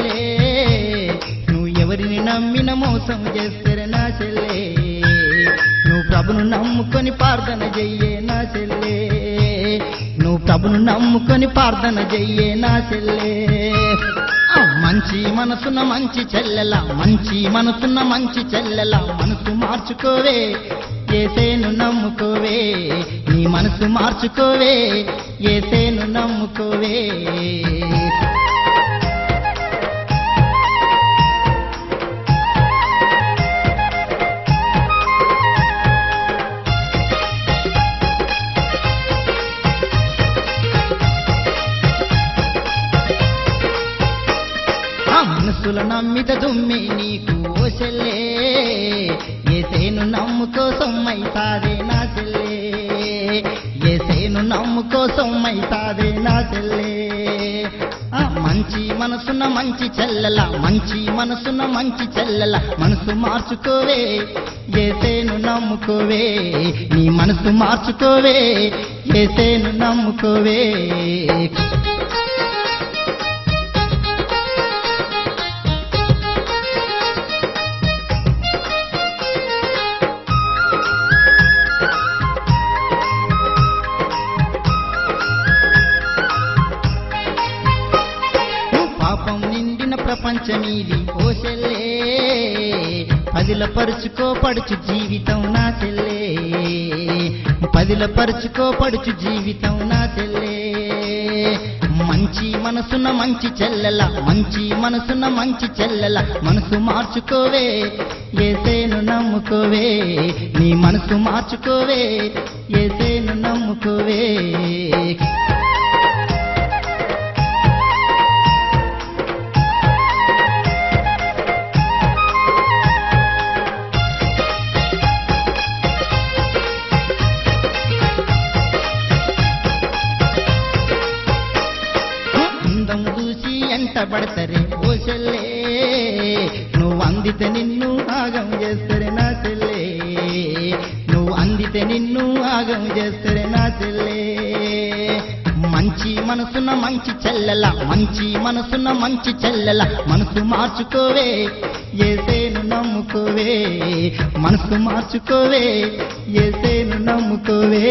చెల్లే నువ్వు ఎవరిని నమ్మిన మోసం చేస్తారే నా చెల్లే నువ్వు ప్రభును నమ్ముకొని ప్రార్థన చెయ్యే నా చెల్లే నువ్వు ప్రభును నమ్ముకొని ప్రార్థన చెయ్యే నా చెల్లే మంచి మనసున్న మంచి చెల్లెల మంచి మనసున్న మంచి చెల్లెల మనసు మార్చుకోవే యేసేను నమ్ముకోవే నీ మనసు మార్చుకోవే యేసేను నమ్ముకోవే మనసుల నమ్మిత దుమ్మి నీకు ఓ చెల్లే యేసేను నమ్ముకో సొమ్మైతాదే నా చెల్లే యేసేను నమ్ముకో సొమ్మైతాదే నా చెల్లే మంచి మనసున్న మంచి చెల్లెల మంచి మనసున్న మంచి చెల్లెల మనసు మార్చుకోవే యేసేను నమ్ముకోవే నీ మనసు మార్చుకోవే యేసేను నమ్ముకోవే పాపం నిండిన ప్రపంచమీది ఓ చెల్లే పదిలపరుచుకో పడుచు జీవితం నా చెల్లే పదిలపరుచుకో పడుచు జీవితం నా చెల్లే మంచి మనసున్న మంచి చెల్లెల మంచి మనసున్న మంచి చెల్లెల మనసు మార్చుకోవే యేసేను నమ్ముకోవే నీ మనసు మార్చుకోవే యేసేను నమ్ముకోవే చూసి ఎంట పడతరే ఓ చెల్లే నువ్వు అందితే నిన్ను ఆగం చేస్తరే నా చెల్లే నువ్వు అందితే నిన్ను ఆగం చేస్తరే నా చెల్లే మంచి మనసున్న మంచి చెల్లెల మంచి మనసున్న మంచి చెల్లెల మనసు మార్చుకోవే యేసేను నమ్ముకోవే మనసు మార్చుకోవే యేసేను నమ్ముకోవే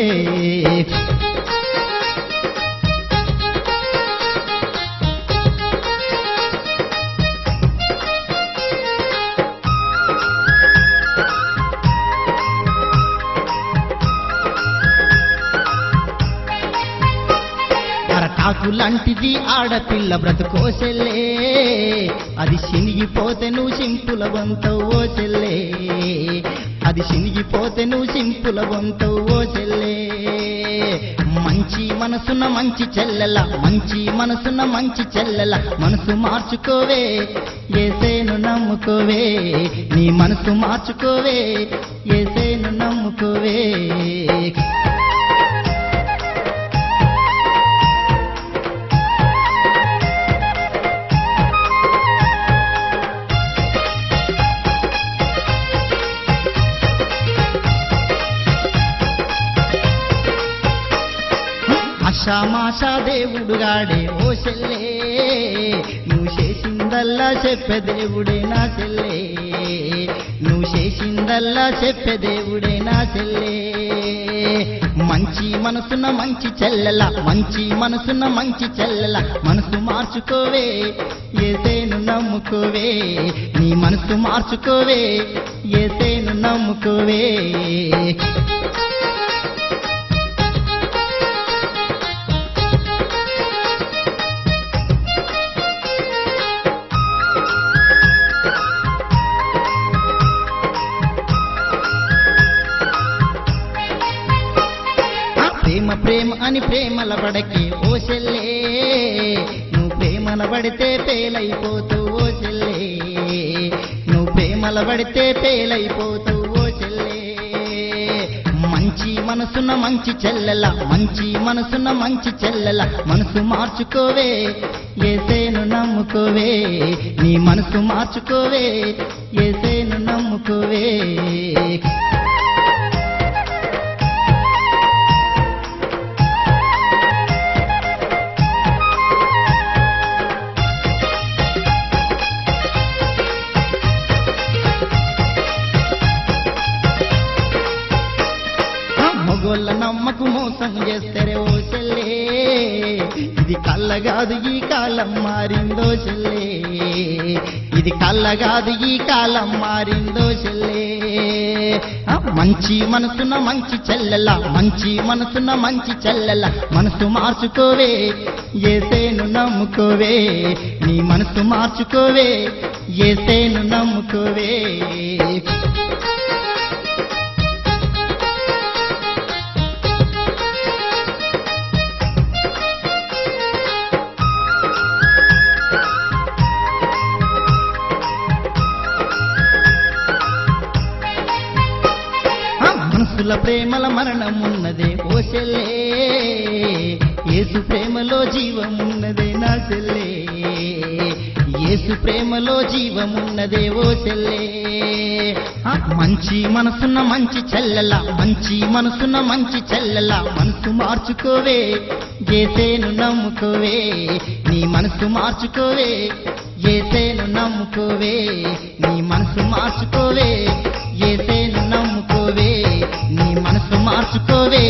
లాంటిది ఆడపిల్ల బ్రతుకో చెల్లే అది చినిగిపోతే నువ్వు సింపుల వంతవు ఓ చెల్లే అది చినిగిపోతే నువ్వు సింపుల వంతవు ఓ చెల్లే మంచి మనసున్న మంచి చెల్లెల మంచి మనసున్న మంచి చెల్లెల మనసు మార్చుకోవే యేసేను నమ్ముకోవే నీ మనసు మార్చుకోవే యేసేను నమ్ముకోవే ఆషామాషా దేవుడుగాడే ఓ చెల్లే నువ్వు చేసిందల్లా చెప్పే దేవుడే నా చెల్లే నువ్వు చేసిందల్లా చెప్పే దేవుడే నా చెల్లే మంచి మనసున్న మంచి చెల్లెల మంచి మనసున్న మంచి చెల్లెల మనసు మార్చుకోవే యేసేను నమ్ముకోవే నీ మనసు మార్చుకోవే యేసేను నమ్ముకోవే ప్రేమ ప్రేమ అని ప్రేమల పడకే ఓ చెల్లే నువ్వు ప్రేమల పడితే పేలైపోతావు ఓ చెల్లే నువ్వు ప్రేమల పడితే పేలైపోతావు ఓ చెల్లే మంచి మనసున్న మంచి చెల్లెల మంచి మనసున్న మంచి చెల్లెల మనసు మార్చుకోవే యేసేను నమ్ముకోవే నీ మనసు మార్చుకోవే యేసేను నమ్ముకోవే మోసం చేస్తారే ఓ చెల్లే ఇది కళ్ళగాదు ఈ కాలం మారిందో చెల్లే ఇది కళ్ళగాదు ఈ కాలం మారిందో చెల్లే మంచి మనసున్న మంచి చెల్లెల మంచి మనసున్న మంచి చెల్లెల మనసు మార్చుకోవే యేసేను నమ్ముకోవే నీ మనసు మార్చుకోవే యేసేను నమ్ముకోవే మనసుల ప్రేమల మరణం ఉన్నదే ఓ చెల్లే యేసు ప్రేమలో జీవమున్నదే నా చెల్లే యేసు ప్రేమలో జీవమున్నదే ఓ చెల్లే మంచి మనసున్న మంచి చెల్లెల మంచి మనసున్న మంచి చెల్లెల మనసు మార్చుకోవే యేసేను నమ్ముకోవే నీ మనసు మార్చుకోవే యేసేను నమ్ముకోవే నీ మనసు మార్చుకోవే యేసేను నమ్ముకోవే నీ మనసు మార్చుకోవే